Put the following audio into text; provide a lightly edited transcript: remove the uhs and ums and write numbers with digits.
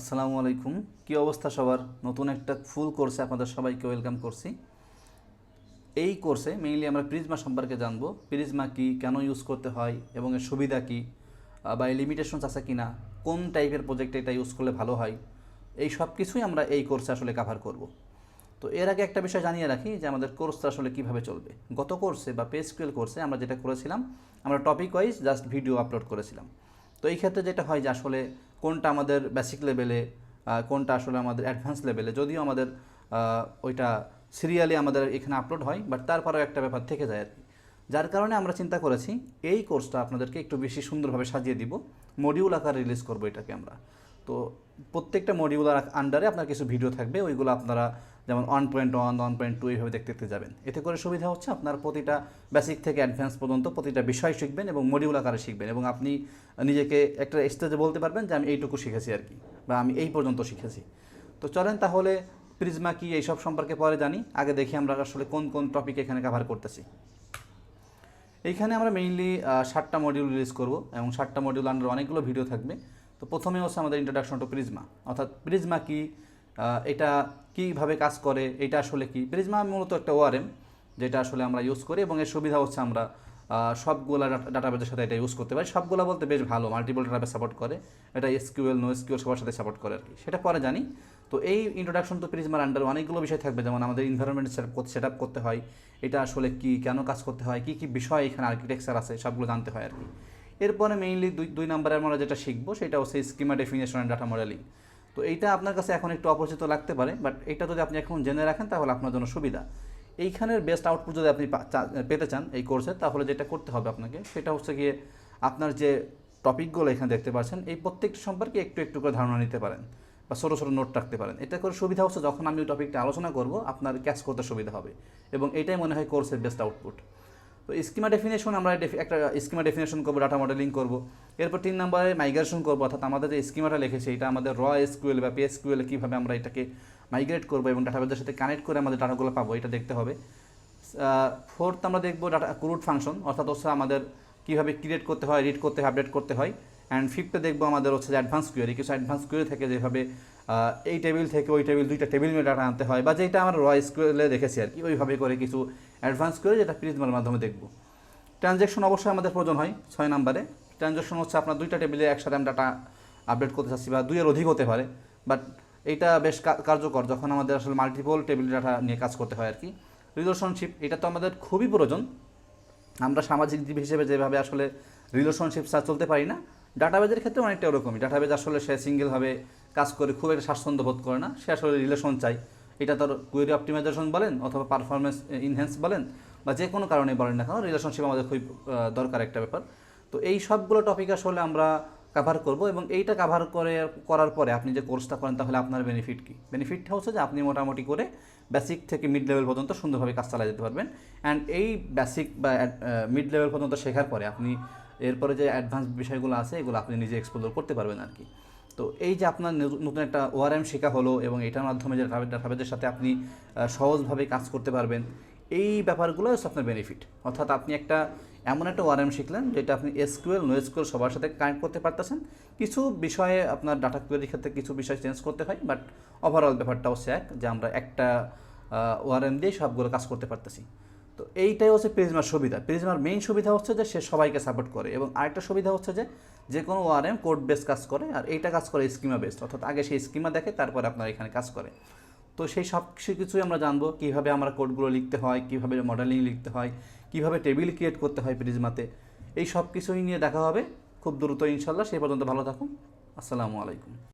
আসসালামু আলাইকুম। কি অবস্থা সবার? নতুন একটা ফুল কোর্সে আপনাদের সবাইকে ওয়েলকাম করছি। এই কোর্সে মেইনলি আমরা প্রিজমা সম্পর্কে জানবো। প্রিজমা কি, কেন ইউজ করতে হয় এবং এর সুবিধা কি, বা এই লিমিটেশনস আছে কি না, কোন টাইপের প্রজেক্টে এটা ইউজ করলে ভালো হয়, এই সব কিছুই আমরা এই কোর্সে আসলে কভার করব। তো এর আগে একটা বিষয় জানিয়ে রাখি যে আমাদের কোর্সটা আসলে কীভাবে চলবে। গত কোর্সে বা পেসকিউএল কোর্সে আমরা যেটা করেছিলাম, আমরা topic wise just video upload করেছিলাম। তো এই ক্ষেত্রে যেটা হয় যে আসলে কোনটা আমাদের বেসিক লেভেলে, কোনটা আসলে আমাদের অ্যাডভান্স লেভেলে, যদিও আমাদের ওইটা সিরিয়ালি আমাদের এখানে আপলোড হয়, বাট তারপরেও একটা ব্যাপার থেকে যায় আর কি। যার কারণে আমরা চিন্তা করেছি এই কোর্সটা আপনাদেরকে একটু বেশি সুন্দরভাবে সাজিয়ে দিব, মডিউল আকারে রিলিজ করবো এটাকে আমরা। তো প্রত্যেকটা মডিউলার আন্ডারে আপনার কিছু ভিডিও থাকবে, ওইগুলো আপনারা যেমন 1.1, 1.2 এইভাবে দেখতে দেখতে যাবেন। এতে করে সুবিধা হচ্ছে আপনার প্রতিটা বেসিক থেকে অ্যাডভান্স পর্যন্ত প্রতিটা বিষয় শিখবেন এবং মডিউল আকারে শিখবেন, এবং আপনি নিজেকে একটা স্টেজে বলতে পারবেন যে আমি এইটুকু শিখেছি আর কি, বা আমি এই পর্যন্ত শিখেছি। তো চলেন তাহলে প্রিজমা কি এইসব সম্পর্কে পরে জানি। আগে দেখি আমরা আসলে কোন কোন টপিক এখানে কভার করতেছি। এইখানে আমরা মেইনলি 7টা মডিউল রিলিজ করব এবং 7টা মডিউল আন্ডার অনেকগুলো ভিডিও থাকবে। তো প্রথমে হচ্ছে আমাদের ইন্ট্রোডাকশন টু প্রিজমা, অর্থাৎ প্রিজমা কি, এটা কীভাবে কাজ করে, এটা আসলে কি। প্রিজমা মূলত একটা ওআরএম যেটা আসলে আমরা ইউজ করি, এবং এর সুবিধা হচ্ছে আমরা সবগুলো ডাটাবেজের সাথে এটা ইউজ করতে পারি। সবগুলো বলতে বেশ ভালো, মাল্টিপল ডাটাবেজ সাপোর্ট করে। এটা এসকিউএল, নো এসকিউএল সবার সাথে সাপোর্ট করে আর কি, সেটা পরে জানি। তো এই ইন্ট্রোডাকশন টু প্রিজমার আন্ডার অনেকগুলো বিষয় থাকবে, যেমন আমাদের এনভায়রনমেন্ট সেট আপ করতে হয়, এটা আসলে কি, কেন কাজ করতে হয়, কী কী বিষয় এখানে আর্কিটেকচার আছে, সবগুলো জানতে হয় আর কি। এরপরে মেইনলি দুই নম্বরে আমরা যেটা শিখবো সেটা হচ্ছে schema definition and data modelling. তো এইটা আপনার কাছে এখন একটু অপরিচিত লাগতে পারে, বাট এটা যদি আপনি এখন জেনে রাখেন তাহলে আপনার জন্য সুবিধা। এইখানের বেস্ট আউটপুট যদি আপনি পেতে চান এই কোর্সে, তাহলে যেটা করতে হবে আপনাকে সেটা হচ্ছে গিয়ে আপনার যে টপিকগুলো এখানে দেখতে পাচ্ছেন, এই প্রত্যেকটি সম্পর্কে একটু একটু করে ধারণা নিতে পারেন বা ছোটো ছোটো নোট রাখতে পারেন। এটা করে সুবিধা হচ্ছে যখন আমি ওই টপিকটা আলোচনা করব আপনার ক্যাচ করতে সুবিধা হবে, এবং এটাই মনে হয় কোর্সের বেস্ট আউটপুট। তো স্কিমা ডেফিনেশন আমরা একটা স্কিমা ডেফিনেশন করবো, ডাটা মডেলিং করবো। এরপর 3 নম্বরে মাইগ্রেশন করবো, অর্থাৎ আমাদের যে স্কিমাটা লিখেছি এটা আমাদের র এসকিউএল বা পিএসকিউএল কীভাবে আমরা এটাকে মাইগ্রেট করবো এবং ডাটাবেজের সাথে কানেক্ট করে আমাদের ডাটাগুলো পাবো, এটা দেখতে হবে। 4th আমরা দেখবো ডাটা ক্রুড ফাংশন, অর্থাৎ হচ্ছে আমাদের কীভাবে ক্রিয়েট করতে হয়, রিড করতে হয়, আপডেট করতে হয়। অ্যান্ড 5th দেখবো আমাদের হচ্ছে যে অ্যাডভান্স কোয়েরি, কিছু অ্যাডভান্স কোয়েরি থেকে যেভাবে এই টেবিল থেকে ওই টেবিল, দুইটা টেবিল নিয়ে ডাটা আনতে হয়, বা যেটা আমরা র এসকিউএলে দেখেছি আর কি, ওইভাবে করে কিছু অ্যাডভান্স কোয়েরি যেটা প্রিজমার মাধ্যমে দেখবো। ট্রানজ্যাকশন অবশ্যই আমাদের প্রয়োজন হয় 6 নম্বরে। ট্রানজ্যাকশন হচ্ছে আপনার দুইটা টেবিলে একসাথে আমি ডাটা আপডেট করতে চাচ্ছি, বা দুইয়ের অধিক হতে পারে, বাট এইটা বেশ কার্যকর যখন আমাদের আসলে মাল্টিপল টেবিল ডাটা নিয়ে কাজ করতে হয় আর কি। রিলেশনশিপ, এটা তো আমাদের খুবই প্রয়োজন। আমরা সামাজিক জীব হিসেবে যেভাবে আসলে রিলেশনশিপ ছাড়া চলতে পারি না, ডাটাবেজের ক্ষেত্রে অনেকটা ওরকমই। ডাটাবেজ আসলে সে সিঙ্গেলভাবে কাজ করে খুব একটা স্বাচ্ছন্দ্য বোধ করে না, সে আসলে রিলেশন চাই। এটা তোর কোয়েরি অপটিমাইজেশন বলেন অথবা পারফরমেন্স ইনহ্যান্স বলেন, বা যে কোনো কারণে বলেন না কেন, রিলেশনশিপ আমাদের খুবই দরকার একটা ব্যাপার। তো এই সবগুলো টপিক আসলে আমরা কাভার করব, এবং এইটা কাভার করার পরে আপনি যে কোর্সটা করেন তাহলে আপনার বেনিফিট কী? বেনিফিটটা হচ্ছে যে আপনি মোটামুটি করে বেসিক থেকে মিড লেভেল পর্যন্ত সুন্দরভাবে কাজ চালিয়ে যেতে পারবেন। অ্যান্ড এই বেসিক বা মিড লেভেল পর্যন্ত শেখার পরে আপনি এরপরে যে অ্যাডভান্স বিষয়গুলো আছে এগুলো আপনি নিজে এক্সপ্লোর করতে পারবেন আর কি। তো এই যে আপনার নতুন একটা ওআরএম শেখা হলো, এবং এটার মাধ্যমে যে ডাটাবেজের সাথে আপনি সহজভাবে কাজ করতে পারবেন, এই ব্যাপারগুলো হচ্ছে আপনার বেনিফিট। অর্থাৎ আপনি এমন একটা ওআরএম শিখলেন যেটা আপনি এসকিউএল, নো এসকিউএল সবার সাথে কানেক্ট করতে পারতেছেন। কিছু বিষয়ে আপনার ডাটা কোয়েরির ক্ষেত্রে কিছু বিষয় চেঞ্জ করতে হয়, বাট ওভারঅল ব্যাপারটা হচ্ছে যে আমরা একটা ওআরএম দিয়ে সবগুলো কাজ করতে পারতেছি। তো এইটাই হচ্ছে প্রিজমার সুবিধা। প্রিজমার মেইন সুবিধা হচ্ছে যে সে সবাইকে সাপোর্ট করে, এবং আরেকটা সুবিধা হচ্ছে যে কোনো ওআরএম কোড বেস কাজ করে, আর এইটা কাজ করে স্কিমা বেসড, অর্থাৎ আগে সেই স্কিমা দেখে তারপরে আপনার এখানে কাজ করে। তো সেই সব কিছুই আমরা জানবো, কীভাবে আমরা কোডগুলো লিখতে হয়, কীভাবে মডেলিং লিখতে হয়, কীভাবে টেবিল ক্রিয়েট করতে হয় প্রিজমাতে। এই সব কিছুই নিয়ে দেখা হবে খুব দ্রুত ইনশাল্লাহ। সেই পর্যন্ত ভালো থাকুন। আসসালামু আলাইকুম।